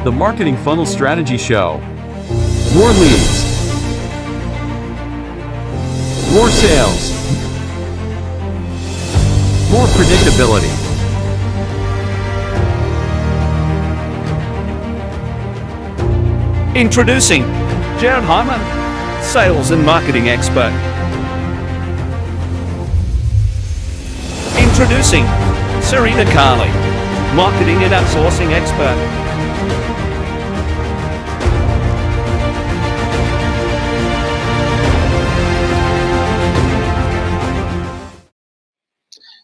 The Marketing Funnel Strategy Show. More leads. More sales. More predictability. Introducing Jared Hyman, sales and marketing expert. Introducing Serena Carley, marketing and outsourcing expert.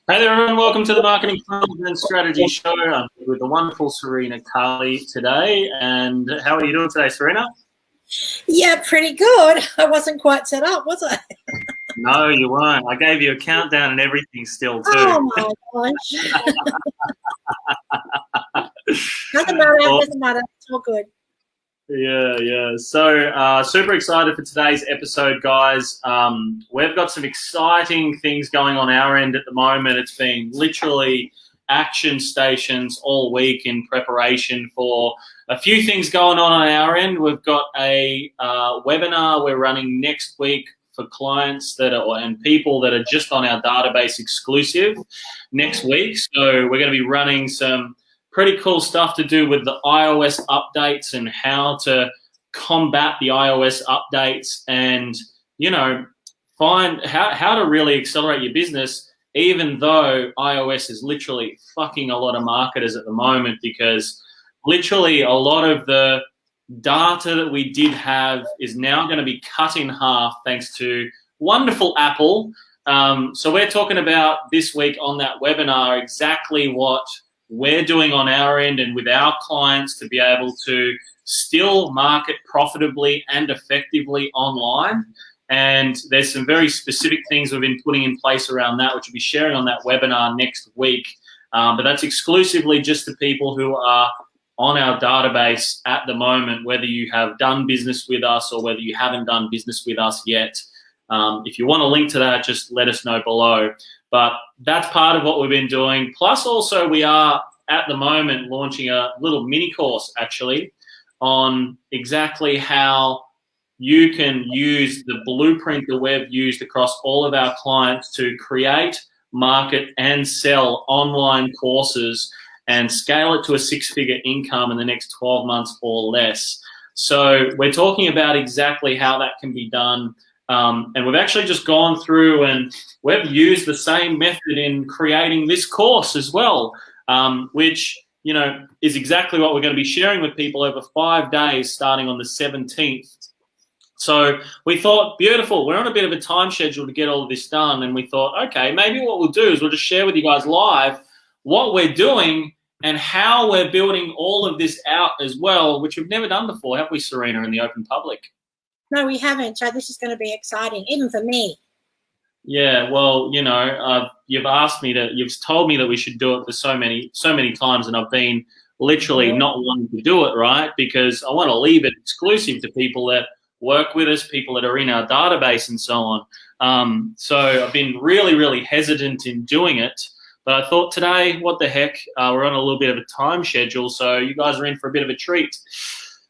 Hey there, everyone. Welcome to the Marketing Funnel and Strategy Show. I'm with the wonderful Serena Carley today. And how are you doing today, Serena? Yeah, pretty good. I wasn't quite set up, was I? No, you weren't. I gave you a countdown and everything still, too. Oh, my gosh. Doesn't matter. It's all good. Yeah. So super excited for today's episode, guys. We've got some exciting things going on our end at the moment. It's been literally action stations all week in preparation for a few things going on our end. We've got a webinar we're running next week for clients that are and people that are just on our database exclusive next week. So we're going to be running some pretty cool stuff to do with the iOS updates and how to combat the iOS updates and, find how to really accelerate your business, even though iOS is literally fucking a lot of marketers at the moment, because literally a lot of the data that we did have is now going to be cut in half thanks to wonderful Apple. So we're talking about this week on that webinar exactly what we're doing on our end and with our clients to be able to still market profitably and effectively online. And there's some very specific things we've been putting in place around that, which we'll be sharing on that webinar next week. But that's exclusively just to people who are on our database at the moment, whether you have done business with us or whether you haven't done business with us yet. If you want a link to that, just let us know below. But that's part of what we've been doing. Plus also we are at the moment launching a little mini course actually on exactly how you can use the blueprint that we've used across all of our clients to create, market and sell online courses and scale it to a six-figure income in the next 12 months or less. So we're talking about exactly how that can be done. And we've actually just gone through and we've used the same method in creating this course as well, which, is exactly what we're going to be sharing with people over 5 days starting on the 17th. So we thought, beautiful, we're on a bit of a time schedule to get all of this done. And we thought, okay, maybe what we'll do is we'll just share with you guys live what we're doing and how we're building all of this out as well, which we've never done before, have we, Serena, in the open public? No, we haven't. So this is going to be exciting, even for me. Yeah, well, you've told me that we should do it for so many times, and I've been literally not wanting to do it, right? Because I want to leave it exclusive to people that work with us, people that are in our database and so on. So I've been really, really hesitant in doing it. But I thought today, what the heck, we're on a little bit of a time schedule, so you guys are in for a bit of a treat.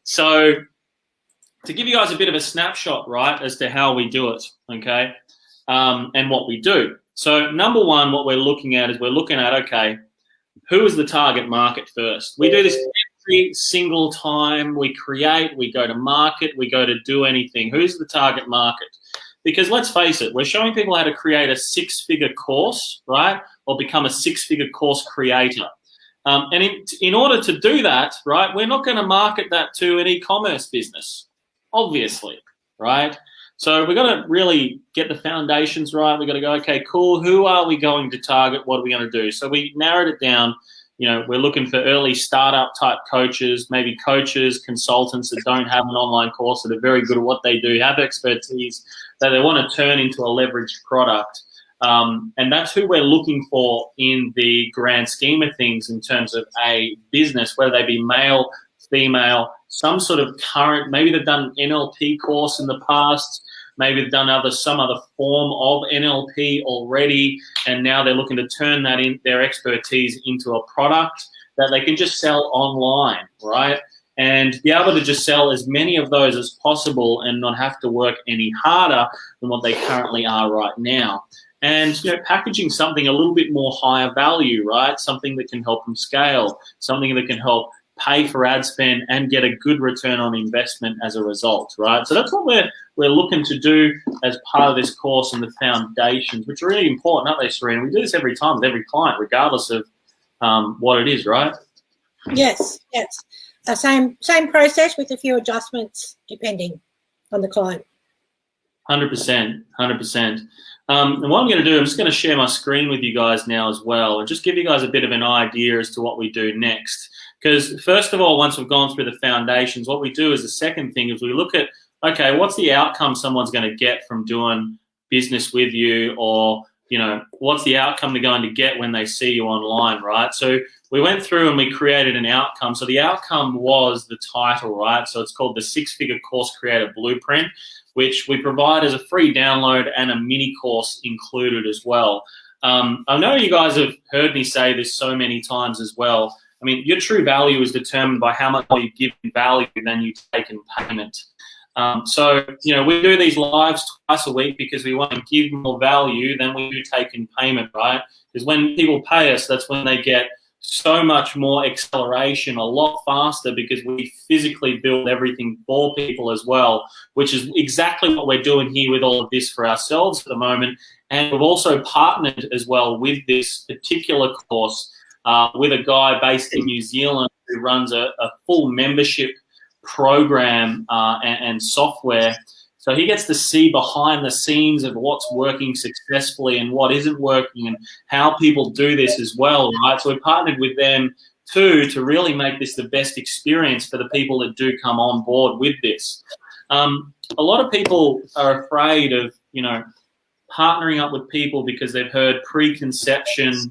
So to give you guys a bit of a snapshot, right, as to how we do it, okay, and what we do. So number one, what we're looking at is okay, who is the target market first? We do this every single time we create, we go to market, we go to do anything. Who's the target market? Because let's face it, we're showing people how to create a six-figure course, right, or become a six-figure course creator. And in order to do that, right, we're not going to market that to an e-commerce business, obviously, right? So we've got to really get the foundations right. We've got to go, okay, cool, who are we going to target? What are we going to do? So we narrowed it down. We're looking for early startup type coaches, maybe coaches, consultants that don't have an online course, that are very good at what they do, have expertise, that they want to turn into a leveraged product. And that's who we're looking for in the grand scheme of things in terms of a business, whether they be male, female, some sort of current, maybe they've done an NLP course in the past, maybe they've done some other form of NLP already, and now they're looking to turn that their expertise into a product that they can just sell online, right? and be able to just sell as many of those as possible and not have to work any harder than what they currently are right now. And, packaging something a little bit more higher value, right? Something that can help them scale, something that can help pay for ad spend and get a good return on investment as a result, right? So that's what we're looking to do as part of this course and the foundations, which are really important, aren't they, Serena? We do this every time with every client, regardless of what it is, right? Yes. Same process with a few adjustments depending on the client. 100%. And what I'm going to do, I'm just going to share my screen with you guys now as well and just give you guys a bit of an idea as to what we do next. Because first of all, once we've gone through the foundations, what we do as the second thing is we look at, okay, what's the outcome someone's going to get from doing business with you, or, what's the outcome they're going to get when they see you online, right? So we went through and we created an outcome. So the outcome was the title, right? So it's called the 6-Figure Course Creator Blueprint, which we provide as a free download and a mini course included as well. I know you guys have heard me say this so many times as well. I mean, your true value is determined by how much more you give in value than you take in payment. So, we do these lives twice a week because we want to give more value than we do take in payment, right? Because when people pay us, that's when they get so much more acceleration a lot faster, because we physically build everything for people as well, which is exactly what we're doing here with all of this for ourselves at the moment. And we've also partnered as well with this particular course with a guy based in New Zealand who runs a full membership program and software. So he gets to see behind the scenes of what's working successfully and what isn't working and how people do this as well, right? So we partnered with them too to really make this the best experience for the people that do come on board with this. A lot of people are afraid of, partnering up with people because they've heard preconceptive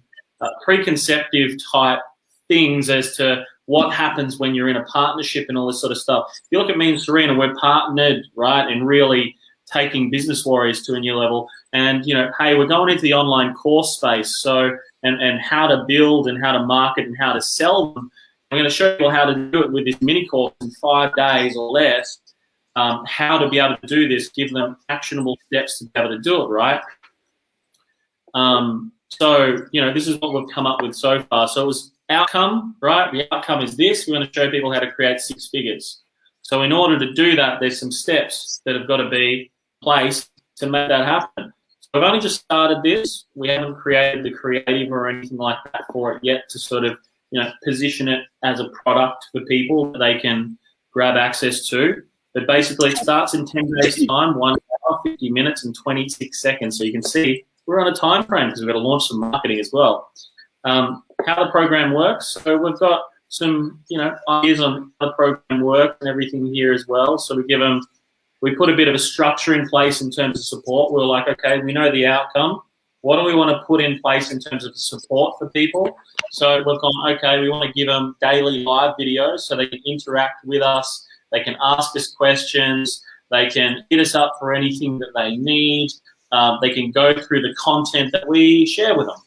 type things as to what happens when you're in a partnership and all this sort of stuff. If you look at me and Serena, we're partnered, right, and really taking Business Warriors to a new level. And, hey, we're going into the online course space, so and how to build and how to market and how to sell them. I'm going to show you how to do it with this mini course in 5 days or less, how to be able to do this, give them actionable steps to be able to do it, right? So, this is what we've come up with so far. So it was outcome, right? The outcome is this. We want to show people how to create 6 figures. So in order to do that, there's some steps that have got to be placed to make that happen. So I've only just started this. We haven't created the creative or anything like that for it yet to sort of, position it as a product for people that they can grab access to. But basically it starts in 10 days time, 1 hour, 50 minutes and 26 seconds. So you can see we're on a time frame because we've got to launch some marketing as well. How the program works. So we've got some, ideas on how the program works and everything here as well. So we put a bit of a structure in place in terms of support. We're like, okay, we know the outcome. What do we want to put in place in terms of support for people? So we've gone, okay, we want to give them daily live videos so they can interact with us. They can ask us questions. They can hit us up for anything that they need. They can go through the content that we share with them.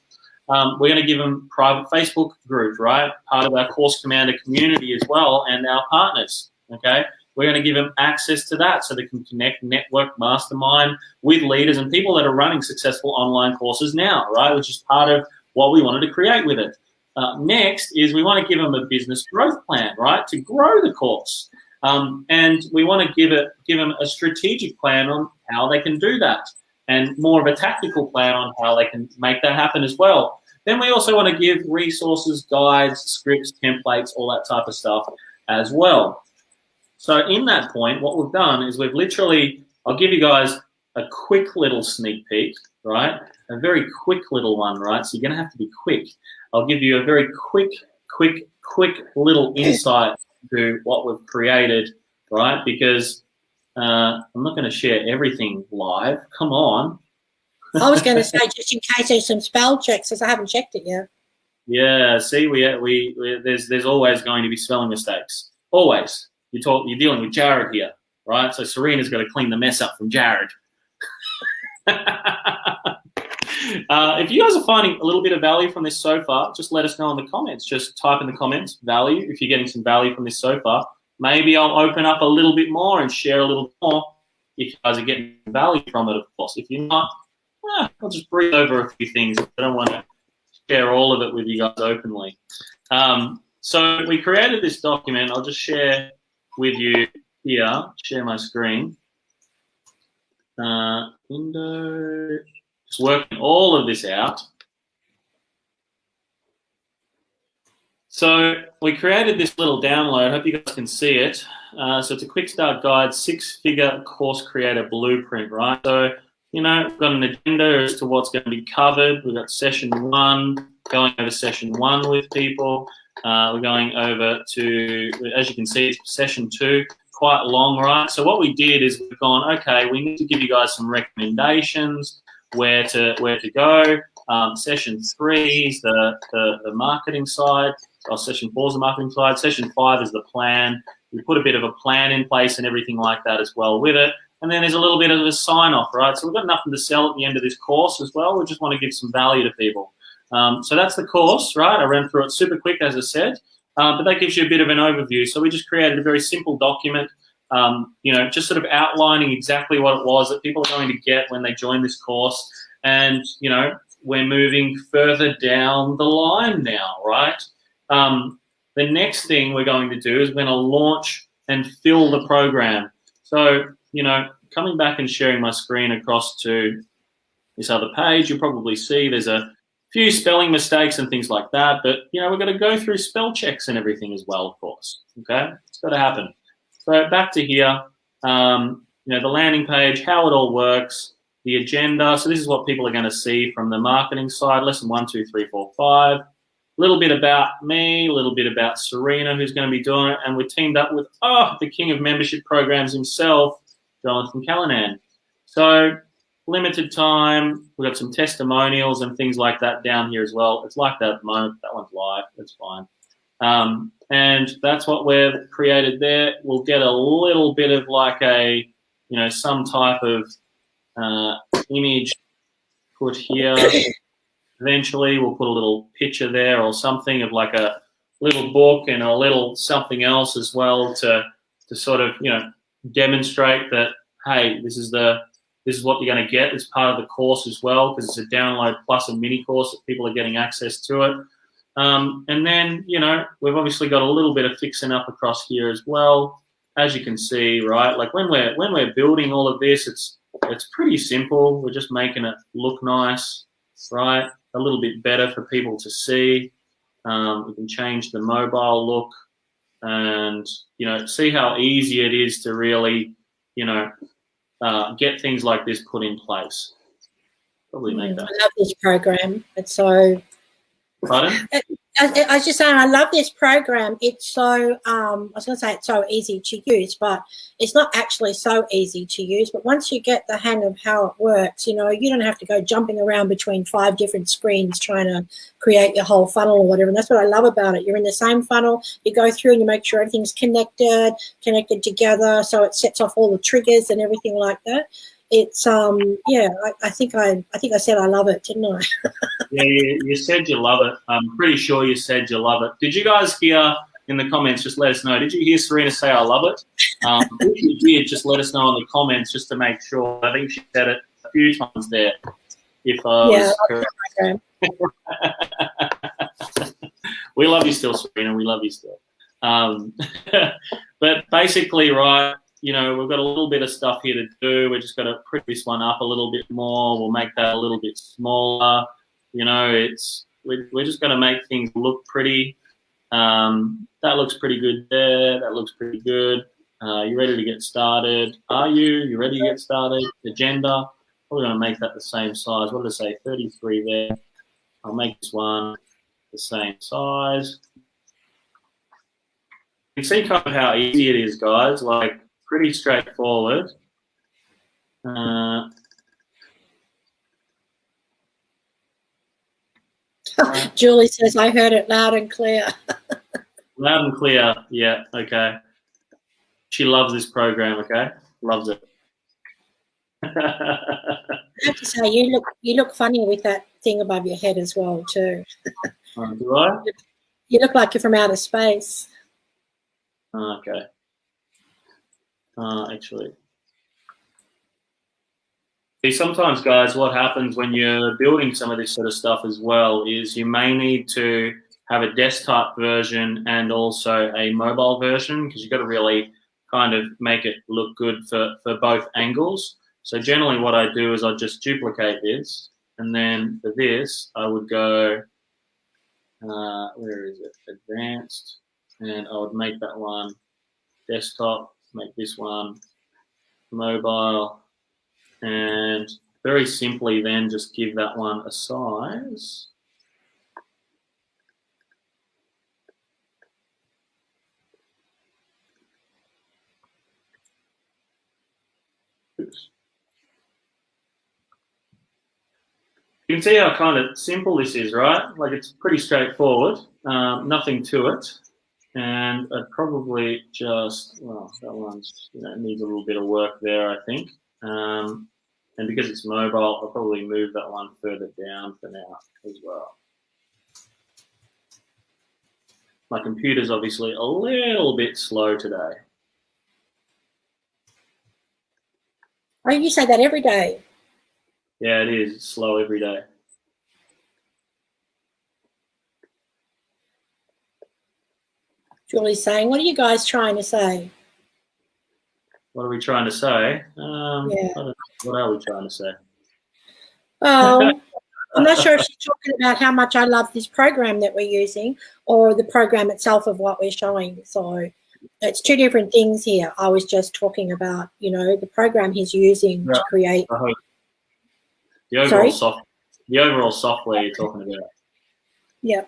We're going to give them private Facebook group, right? Part of our Course Commander community as well, and our partners, okay? We're going to give them access to that so they can connect, network, mastermind with leaders and people that are running successful online courses now, right? Which is part of what we wanted to create with it. Next is we want to give them a business growth plan, right? To grow the course. And we want to give them a strategic plan on how they can do that, and more of a tactical plan on how they can make that happen as well. Then we also want to give resources, guides, scripts, templates, all that type of stuff as well. So in that point, what we've done is we've literally, I'll give you guys a quick little sneak peek, right? A very quick little one, right? So you're going to have to be quick. I'll give you a very quick little insight into what we've created, right? Because I'm not going to share everything live. Come on. I was going to say, just in case there's some spell checks, because I haven't checked it yet. Yeah, see, there's always going to be spelling mistakes. Always. You're dealing with Jared here, right? So Serena's got to clean the mess up from Jared. If you guys are finding a little bit of value from this so far, just let us know in the comments. Just type in the comments, value, if you're getting some value from this so far. maybe I'll open up a little bit more and share a little more if you guys are getting value from it, of course. If you're not, I'll just breeze over a few things. I don't want to share all of it with you guys openly. So we created this document. I'll just share with you here, share my screen. Window, just working all of this out. So we created this little download. I hope you guys can see it. So it's a quick start guide, 6-figure course creator blueprint, right? So, we've got an agenda as to what's going to be covered. We've got session 1, going over session 1 with people. We're going over to, as you can see, it's session 2, quite long, right? So what we did is we've gone, okay, we need to give you guys some recommendations, where to go. Session 3 is the marketing side. Session 4 is the marketing side. Session 5 is the plan. We put a bit of a plan in place and everything like that as well with it. And then there's a little bit of a sign-off, right? So we've got nothing to sell at the end of this course as well. We just want to give some value to people. So that's the course, right? I ran through it super quick, as I said, but that gives you a bit of an overview. So we just created a very simple document, just sort of outlining exactly what it was that people are going to get when they join this course. And, we're moving further down the line now, right? The next thing we're going to do is we're going to launch and fill the program. So, coming back and sharing my screen across to this other page, you'll probably see there's a few spelling mistakes and things like that, but, we're going to go through spell checks and everything as well, of course, okay? It's got to happen. So back to here, the landing page, how it all works, the agenda. So this is what people are going to see from the marketing side, lesson 1, 2, 3, 4, 5. A little bit about me, a little bit about Serena, who's going to be doing it, and we're teamed up with, the king of membership programs himself, Jonathan Callanan. So limited time, we've got some testimonials and things like that down here as well. It's like that at the moment. That one's live. That's fine. And that's what we've created there. We'll get a little bit of like a, some type of image put here. Eventually, we'll put a little picture there or something of like a little book and a little something else as well to sort of, demonstrate that, hey, this is what you're going to get as part of the course as well, because it's a download plus a mini course that people are getting access to it. And then, we've obviously got a little bit of fixing up across here as well. As you can see, right, like when we're building all of this, it's pretty simple. We're just making it look nice, right? A little bit better for people to see. We can change the mobile look and, see how easy it is to really, get things like this put in place. Probably make that. I love this program. It's so... Pardon? I was just saying, I love this program. It's so, I was going to say it's so easy to use, but it's not actually so easy to use. But once you get the hang of how it works, you don't have to go jumping around between 5 different screens trying to create your whole funnel or whatever. And that's what I love about it. You're in the same funnel. You go through and you make sure everything's connected together, so it sets off all the triggers and everything like that. It's I think I said I love it, didn't I? Yeah, you said you love it. I'm pretty sure you said you love it. Did you guys hear in the comments? Just let us know. Did you hear Serena say I love it? If you did, just let us know in the comments just to make sure. I think she said it a few times there. If I was correct. We love you still, Serena. We love you still. But basically, right. We've got a little bit of stuff here to do. We're just got to prick this one up a little bit more. We'll make that a little bit smaller. We're just going to make things look pretty. That looks pretty good there. That looks pretty good. You ready to get started? Are you? You ready to get started? Agenda. Probably going to make that the same size. What did I say? 33 there. I'll make this one the same size. You can see kind of how easy it is, guys. Like, pretty straightforward. Julie says, I heard it loud and clear. Loud and clear, yeah, okay. She loves this program, okay? Loves it. I have to say, you look funny with that thing above your head as well, too. Do I? You look like you're from outer space. Okay. actually. See, sometimes, guys, what happens when you're building some of this sort of stuff as well is you may need to have a desktop version and also a mobile version, because you've got to really kind of make it look good for both angles. So generally what I do is I just duplicate this, and then for this I would go, where is it, advanced, and I would make that one desktop, make this one mobile, and very simply then just give that one a size. Oops. You can see how kind of simple this is, right? Like, it's pretty straightforward, nothing to it. And I'd probably just, well, that one's, needs a little bit of work there, I think. And because it's mobile, I'll probably move that one further down for now as well. My computer's obviously a little bit slow today. Oh, you say that every day. Yeah, it is. It's slow every day. Julie's saying, what are you guys trying to say? What are we trying to say? Yeah. I don't know. What are we trying to say? Oh, I'm not sure if she's talking about how much I love this program that we're using, or the program itself of what we're showing. So it's two different things here. I was just talking about, the program he's using to create. The overall software you're talking about. Yeah.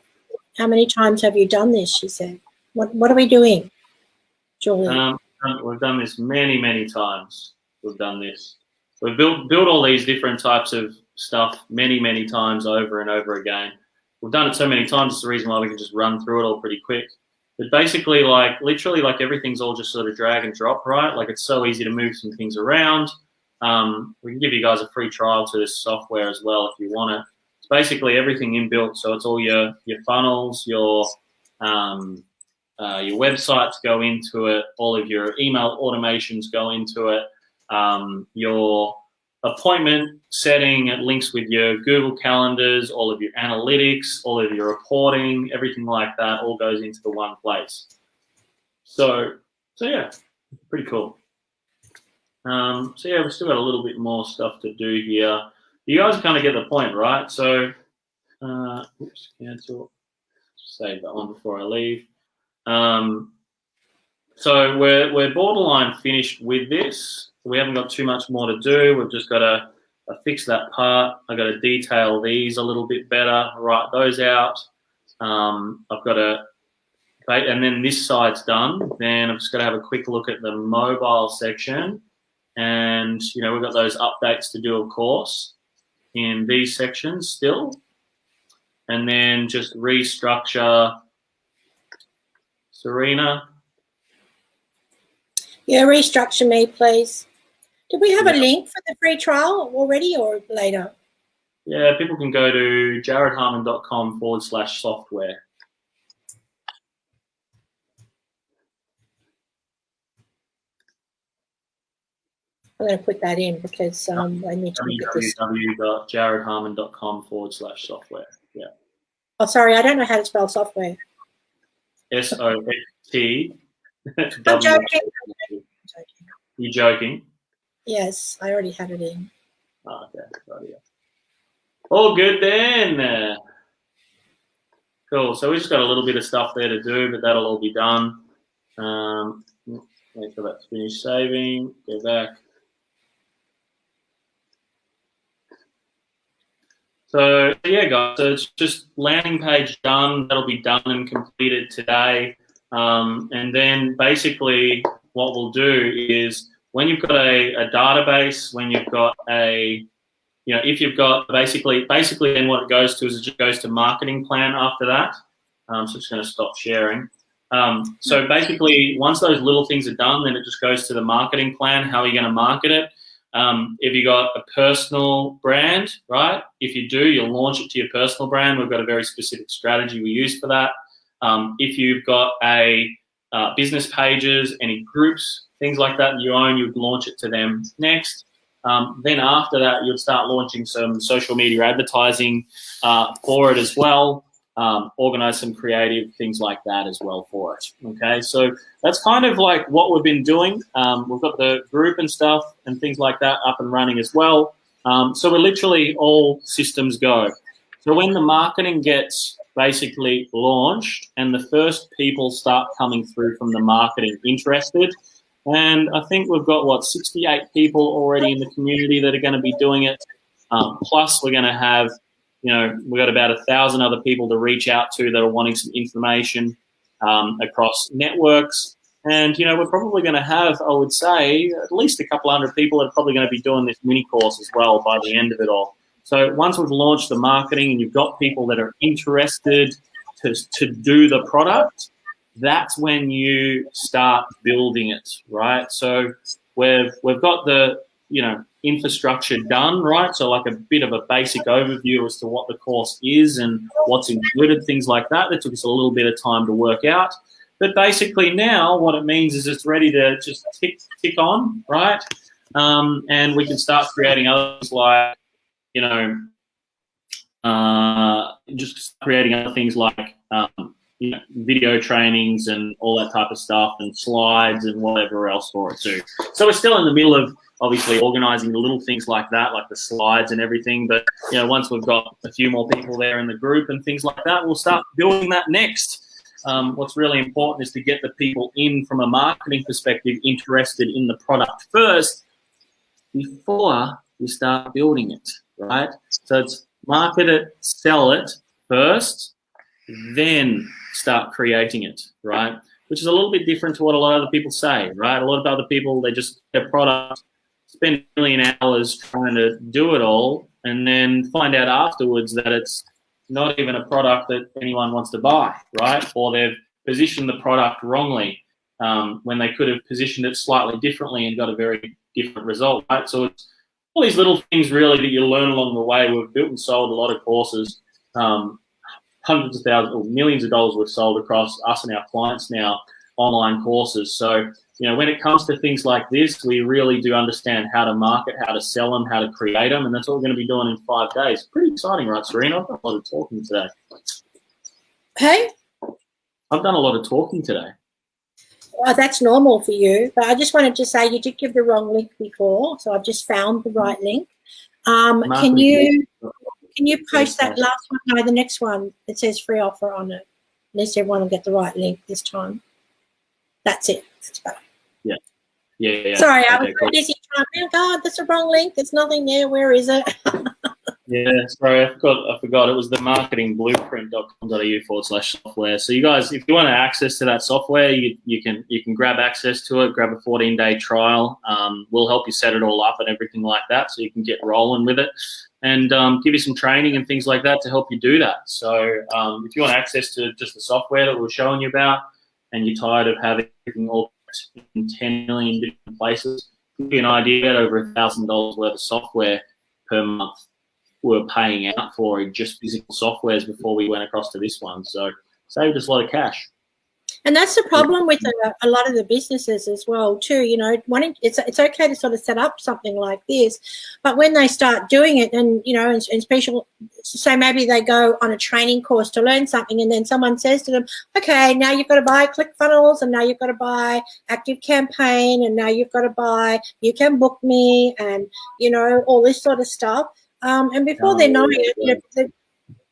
How many times have you done this? She said. What are we doing, Julie? We've done this many, many times. We've done this. We've built all these different types of stuff many, many times over and over again. We've done it so many times, it's the reason why we can just run through it all pretty quick. But basically, literally, everything's all just sort of drag and drop, right? Like, it's so easy to move some things around. We can give you guys a free trial to this software as well if you want it. It's basically everything inbuilt, so it's all your funnels, your websites go into it, all of your email automations go into it, your appointment setting, it links with your Google calendars, all of your analytics, all of your reporting, everything like that all goes into the one place. So yeah, pretty cool. So yeah, we've still got a little bit more stuff to do here. You guys kind of get the point, right? So, oops, cancel. Save that one before I leave. So we're borderline finished with this. We haven't got too much more to do. We've just got to fix that part. I've got to detail these a little bit better, write those out. I've got to, and then this side's done. Then I'm just going to have a quick look at the mobile section. And, we've got those updates to do, of course, in these sections still. And then just restructure Serena. Yeah, restructure me, please. Did we have a link for the free trial already or later? Yeah, people can go to jaredharmon.com/software. I'm going to put that in because I need to look at this. www.jaredharmon.com/software. Yeah. Oh, sorry, I don't know how to spell software. SOFT. I'm joking. You joking? Yes, I already had it in. Oh, okay. Right, yeah. All good then. Cool. So we just got a little bit of stuff there to do, but that'll all be done. Wait for that to finish saving. Go back. So yeah, guys. So it's just landing page done. That'll be done and completed today. And then basically what we'll do is when you've got a database, when you've got if you've got basically then what it goes to is it just goes to marketing plan after that. So I'm just going to stop sharing. So basically once those little things are done, then it just goes to the marketing plan. How are you going to market it? If you got a personal brand, right? If you do, you'll launch it to your personal brand. We've got a very specific strategy we use for that. If you've got a business pages, any groups, things like that you own, you'd launch it to them next. Then after that, you'd start launching some social media advertising for it as well. Organize some creative things like that as well for it. Okay, so that's kind of like what we've been doing. We've got the group and stuff and things like that up and running as well. So we're literally all systems go. So when the marketing gets basically launched and the first people start coming through from the marketing interested, and I think we've got, 68 people already in the community that are going to be doing it. Plus we're going to have, we've got about 1,000 other people to reach out to that are wanting some information across networks. And, we're probably going to have, I would say, at least a couple hundred people that are probably going to be doing this mini course as well by the end of it all. So once we've launched the marketing and you've got people that are interested to do the product, that's when you start building it, right? So we've got the, infrastructure done, right? So like a bit of a basic overview as to what the course is and what's included, things like that. That took us a little bit of time to work out. But basically now what it means is it's ready to just tick on, right? And we can start creating others like, just creating other things like, video trainings and all that type of stuff and slides and whatever else for it too. So we're still in the middle of obviously organizing the little things like that, like the slides and everything. But, once we've got a few more people there in the group and things like that, we'll start building that next. What's really important is to get the people in from a marketing perspective interested in the product first before you start building it, right? So it's market it, sell it first, then start creating it, right? Which is a little bit different to what a lot of other people say, right? A lot of other people, they just get a product, spend a million hours trying to do it all, and then find out afterwards that it's not even a product that anyone wants to buy, right? Or they've positioned the product wrongly when they could have positioned it slightly differently and got a very different result, right? So it's all these little things really that you learn along the way. We've built and sold a lot of courses, hundreds of thousands or millions of dollars we've sold across us and our clients now, online courses. So, when it comes to things like this, we really do understand how to market, how to sell them, how to create them, and that's what we're going to be doing in 5 days. Pretty exciting, right, Serena? I've done a lot of talking today. Hey? I've done a lot of talking today. Well, that's normal for you, but I just wanted to say you did give the wrong link before, so I've just found the right link. Can you post that last one? No, the next one. It says free offer on it. At least everyone will get the right link this time. That's it. That's better. Yeah. Sorry, I was very busy trying. Oh God, that's the wrong link. There's nothing there. Where is it? Yeah, sorry, I forgot. It was the marketingblueprint.com.au/software. So you guys, if you want access to that software, you can grab access to it. Grab a 14-day trial. We'll help you set it all up and everything like that, so you can get rolling with it, and give you some training and things like that to help you do that. So if you want access to just the software that we're showing you about, and you're tired of having everything all in 10 million different places, give you an idea that over $1,000 worth of software per month we're paying out for just physical softwares before we went across to this one. So saved us a lot of cash. And that's the problem with a lot of the businesses as well, too. It's okay to sort of set up something like this, but when they start doing it, and and special, so maybe they go on a training course to learn something, and then someone says to them, "Okay, now you've got to buy ClickFunnels, and now you've got to buy Active Campaign, and now you've got to buy You Can Book Me, and all this sort of stuff." And before they know it, they've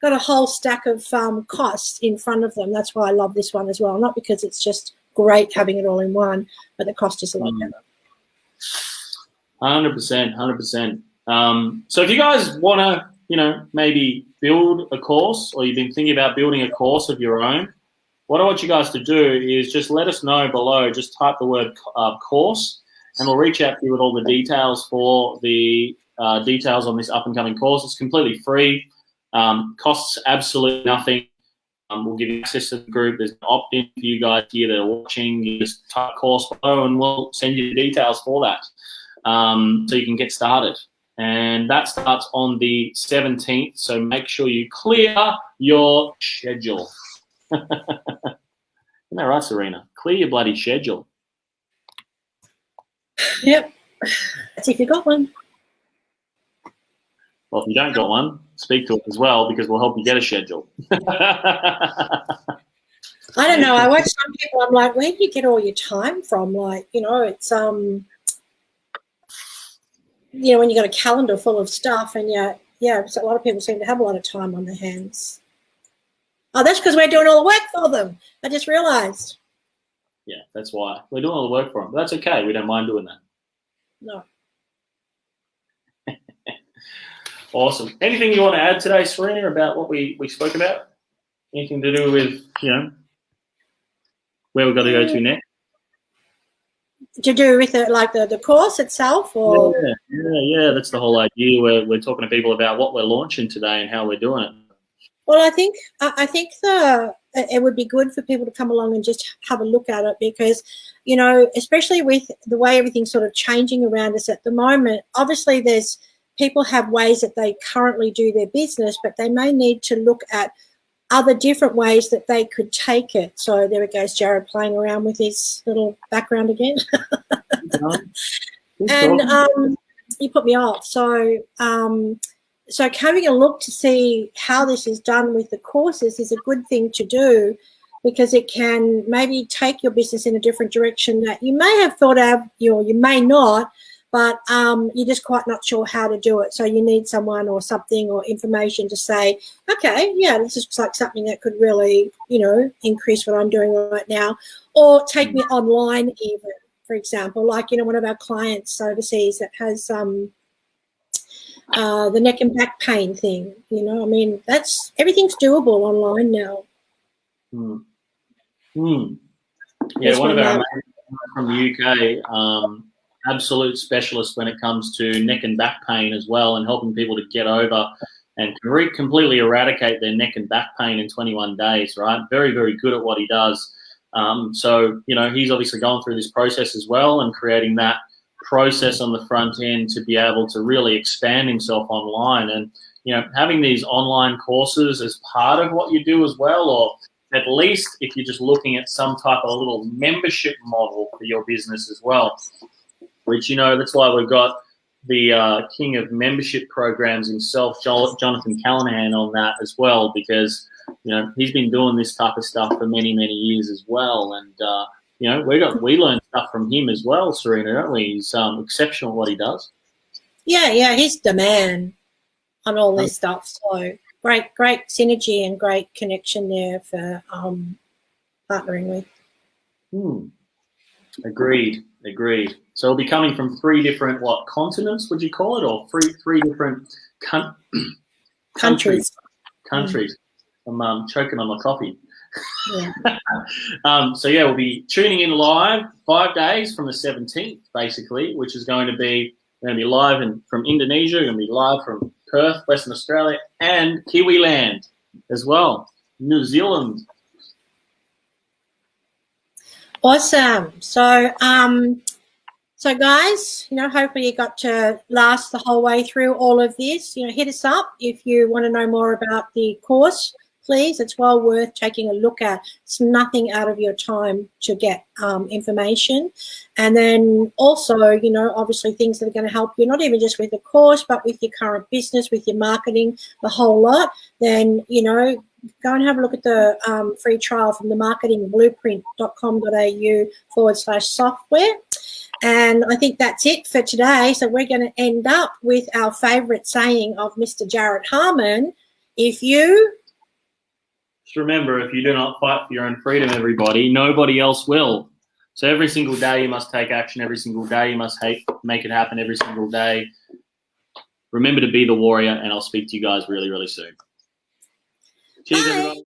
got a whole stack of costs in front of them. That's why I love this one as well. Not because it's just great having it all in one, but the cost is a lot better. 100%. So if you guys want to, maybe build a course, or you've been thinking about building a course of your own, what I want you guys to do is just let us know below. Just type the word course, and we'll reach out to you with all the details for the details on this up-and-coming course. It's completely free. Costs absolutely nothing. We'll give you access to the group. There's an opt-in for you guys here that are watching. You just type course below and we'll send you the details for that, so you can get started. And that starts on the 17th, so make sure you clear your schedule. Isn't that right, Serena? Clear your bloody schedule. Yep. That's if you got one. Well, if you don't got one, speak to it as well, because we'll help you get a schedule. I don't know. I watch some people. I'm like, where do you get all your time from? Like, it's when you got a calendar full of stuff, and so a lot of people seem to have a lot of time on their hands. Oh, that's because we're doing all the work for them. I just realised. Yeah, that's why we're doing all the work for them. But that's okay. We don't mind doing that. No. Awesome. Anything you want to add today, Serena, about what we spoke about? Anything to do with where we've got to go to next? To do with the course itself, or yeah. That's the whole idea. We're talking to people about what we're launching today and how we're doing it. Well, I think it would be good for people to come along and just have a look at it, because especially with the way everything's sort of changing around us at the moment. Obviously, people have ways that they currently do their business, but they may need to look at other different ways that they could take it. So there it goes, Jared playing around with his little background again. And you put me off. So having a look to see how this is done with the courses is a good thing to do, because it can maybe take your business in a different direction that you may have thought of, or you may not, but you're just quite not sure how to do it. So you need someone or something or information to say, okay, yeah, this is like something that could really, increase what I'm doing right now, or take me online even, for example, like, one of our clients overseas that has the neck and back pain thing, everything's doable online now. Yeah, one of our mates from the UK, absolute specialist when it comes to neck and back pain as well, and helping people to get over and completely eradicate their neck and back pain in 21 days, right? Very, very good at what he does. So, he's obviously gone through this process as well, and creating that process on the front end to be able to really expand himself online. And, having these online courses as part of what you do as well, or at least if you're just looking at some type of little membership model for your business as well, which, that's why we've got the king of membership programs himself, Jonathan Callahan, on that as well, because, he's been doing this type of stuff for many, many years as well. And, we learn stuff from him as well, Serena, don't we? He's exceptional at what he does. Yeah, he's the man on all this stuff. So great synergy and great connection there for partnering with. Agreed. So it'll be coming from 3 different, continents, would you call it, or three different countries. I'm choking on my coffee. Yeah. We'll be tuning in live 5 days from the 17th, basically, which is going to be live from Indonesia, we're going to be live from Perth, Western Australia, and Kiwi Land as well, New Zealand. Awesome. So guys, hopefully you got to last the whole way through all of this. Hit us up if you want to know more about the course. Please, it's well worth taking a look at. It's nothing out of your time to get information. And then also, obviously things that are going to help you, not even just with the course, but with your current business, with your marketing, the whole lot. Then, go and have a look at the free trial from the marketingblueprint.com.au/software. And I think that's it for today. So we're going to end up with our favourite saying of Mr. Jarrett Harmon. Just remember, if you do not fight for your own freedom, everybody, nobody else will. So every single day you must take action. Every single day you must make it happen. Every single day. Remember to be the warrior, and I'll speak to you guys really, really soon. Cheers, everybody.